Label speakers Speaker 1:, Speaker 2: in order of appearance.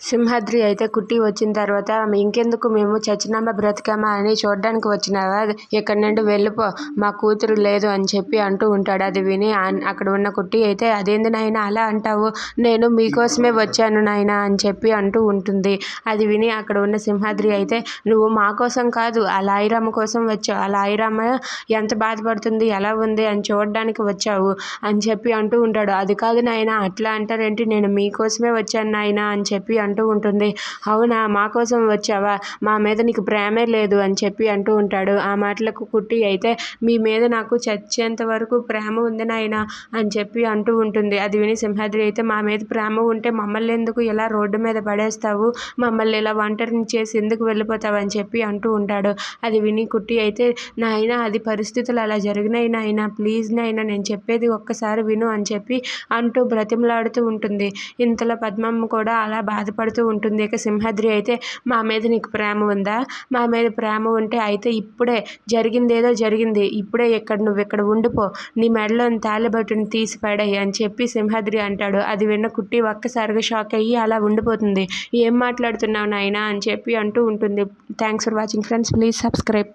Speaker 1: సింహాద్రి అయితే కుట్టి వచ్చిన తర్వాత ఇంకెందుకు మేము చచ్చినామా బ్రతికామా అని చూడడానికి వచ్చినావా, ఇక్కడి నుండి వెళ్ళిపో, మా కూతురు లేదు అని చెప్పి అంటూ ఉంటాడు. అది విని అక్కడ ఉన్న కుట్టి అయితే అదేంది నాయన అలా అంటావు, నేను మీకోసమే వచ్చాను నాయన అని చెప్పి అంటూ ఉంటుంది. అది విని అక్కడ ఉన్న సింహాద్రి అయితే నువ్వు మా కోసం కాదు ఆ లాయిరమ్మ కోసం వచ్చావు, ఆ లాయిరమ్మ ఎంత బాధపడుతుంది ఎలా ఉంది అని చూడడానికి వచ్చావు అని చెప్పి అంటూ ఉంటాడు. అది కాదు నాయన అట్లా అంటారేంటి, నేను మీకోసమే వచ్చాను నాయన అని చెప్పి అంటూ ఉంటుంది. అవునా మా కోసం వచ్చావా, మా మీద నీకు ప్రేమే లేదు అని చెప్పి అంటూ ఉంటాడు. ఆ మాటలకు కుట్టి అయితే మీ మీద నాకు చచ్చేంత వరకు ప్రేమ ఉంది నాయన అని చెప్పి అంటూ ఉంటుంది. అది విని సింహాద్రి అయితే మా మీద ప్రేమ ఉంటే మమ్మల్ని ఎందుకు ఇలా రోడ్డు మీద పడేస్తావు, మమ్మల్ని ఇలా ఒంటరిని చేసి ఎందుకు వెళ్ళిపోతావు అని చెప్పి అంటూ ఉంటాడు. అది విని కుట్టి అయితే నాయన అది పరిస్థితులు అలా జరిగినాయి నాయన, ప్లీజ్ నాయన నేను చెప్పేది ఒక్కసారి విను అని చెప్పి అంటూ బ్రతిమలాడుతూ ఉంటుంది. ఇంతలో పద్మమ్మ కూడా అలా బాధపడుతూ ఉంటుంది. ఇక సింహాద్రి అయితే మా మీద నీకు ప్రేమ ఉందా, మా మీద ప్రేమ ఉంటే అయితే ఇప్పుడే జరిగిందేదో జరిగింది, ఇప్పుడే నువ్వు ఇక్కడ ఉండిపో, నీ మెడలోని తాళిబొట్టుని తీసి పడేయి అని చెప్పి సింహాద్రి అంటాడు. అది విన్న కుట్టి ఒక్కసారిగా షాక్ అయ్యి అలా ఉండిపోతుంది. ఏం మాట్లాడుతున్నావు నాయనా అని చెప్పి అంటూ ఉంటుంది. Thanks for watching friends, please subscribe.